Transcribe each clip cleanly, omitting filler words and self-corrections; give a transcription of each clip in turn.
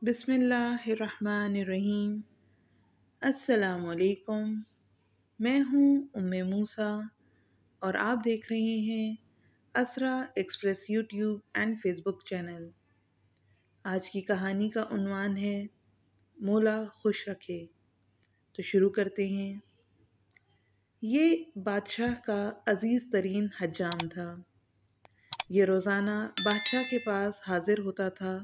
بسم اللہ الرحمن الرحیم۔ السلام علیکم۔ میں ہوں موسیٰ اور آپ دیکھ رہے ہیں Isra Express YouTube and Facebook channel. آج کی کہانی کا عنوان ہے مولا خوش رکھے۔ تو شروع کرتے ہیں۔ یہ بادشاہ کا عزیز ترین حجام تھا۔ یہ روزانہ بادشاہ کے پاس حاضر ہوتا تھا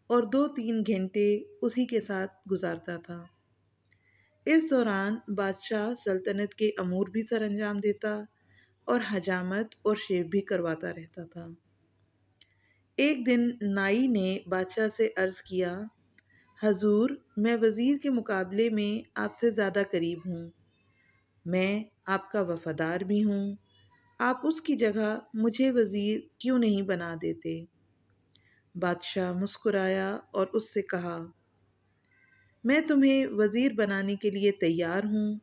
اور 2-3 گھنٹے اسی کے ساتھ گزارتا تھا۔ اس دوران بادشاہ سلطنت کے امور بھی سر انجام دیتا اور حجامت اور شیو بھی کرواتا رہتا تھا۔ ایک دن نائی نے بادشاہ سے عرض کیا، حضور، میں وزیر کے مقابلے میں آپ سے زیادہ قریب ہوں۔ میں آپ کا وفادار بھی ہوں۔ آپ اس کی جگہ مجھے وزیر کیوں نہیں بنا دیتے؟ بادشاہ مسکرایا اور اس سے کہا، میں تمہیں وزیر بنانے کے لیے تیار ہوں،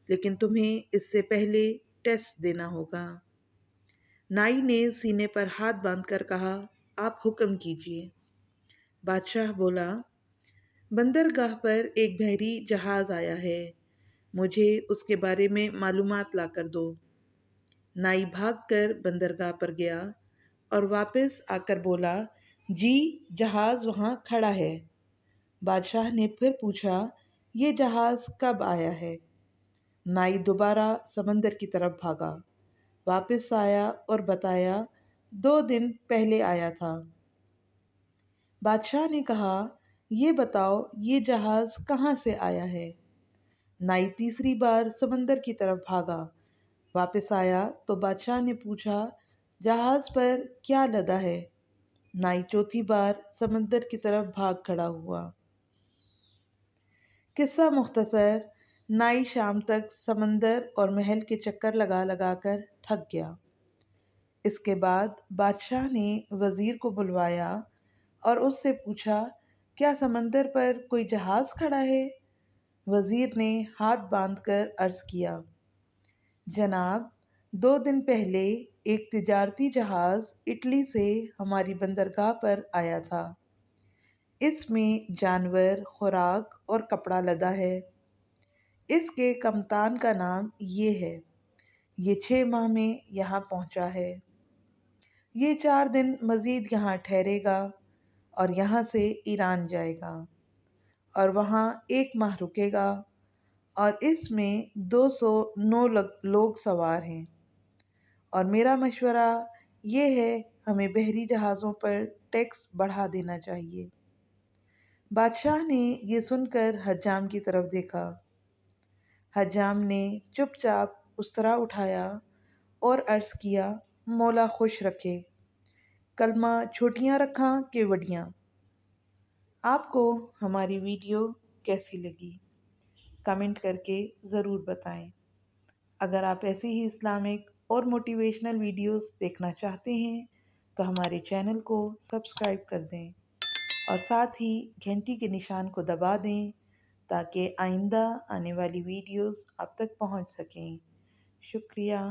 لیکن تمہیں اس سے پہلے ٹیسٹ دینا ہوگا۔ نائی نے سینے پر ہاتھ باندھ کر کہا، آپ حکم کیجیے۔ بادشاہ بولا، بندرگاہ پر ایک بحری جہاز آیا ہے، مجھے اس کے بارے میں معلومات لا کر دو۔ نائی بھاگ کر بندرگاہ پر گیا اور واپس آ کر بولا، جی، جہاز وہاں کھڑا ہے۔ بادشاہ نے پھر پوچھا، یہ جہاز کب آیا ہے؟ نائی دوبارہ سمندر کی طرف بھاگا، واپس آیا اور بتایا، 2 دن پہلے آیا تھا۔ بادشاہ نے کہا، یہ بتاؤ یہ جہاز کہاں سے آیا ہے؟ نائی تیسری بار سمندر کی طرف بھاگا، واپس آیا تو بادشاہ نے پوچھا، جہاز پر کیا لدا ہے؟ نائی چوتھی بار سمندر کی طرف بھاگ کھڑا ہوا۔ قصہ مختصر، نائی شام تک سمندر اور محل کے چکر لگا لگا کر تھک گیا۔ اس کے بعد بادشاہ نے وزیر کو بلوایا اور اس سے پوچھا، کیا سمندر پر کوئی جہاز کھڑا ہے؟ وزیر نے ہاتھ باندھ کر عرض کیا، جناب، 2 دن پہلے ایک تجارتی جہاز اٹلی سے ہماری بندرگاہ پر آیا تھا۔ اس میں جانور، خوراک اور کپڑا لدا ہے۔ اس کے کپتان کا نام یہ ہے۔ یہ 6 ماہ میں یہاں پہنچا ہے۔ یہ 4 دن مزید یہاں ٹھہرے گا اور یہاں سے ایران جائے گا اور وہاں 1 ماہ رکے گا، اور اس میں 209 لوگ سوار ہیں، اور میرا مشورہ یہ ہے ہمیں بحری جہازوں پر ٹیکس بڑھا دینا چاہیے۔ بادشاہ نے یہ سن کر حجام کی طرف دیکھا۔ حجام نے چپ چاپ استرا اٹھایا اور عرض کیا، مولا خوش رکھے۔ کلمہ چھوٹیاں رکھاں کہ وڈیاں۔ آپ کو ہماری ویڈیو کیسی لگی؟ کمنٹ کر کے ضرور بتائیں۔ اگر آپ ایسے ہی اسلامک اور موٹیویشنل ویڈیوز دیکھنا چاہتے ہیں تو ہمارے چینل کو سبسکرائب کر دیں اور ساتھ ہی گھنٹی کے نشان کو دبا دیں تاکہ آئندہ آنے والی ویڈیوز آپ تک پہنچ سکیں۔ شکریہ۔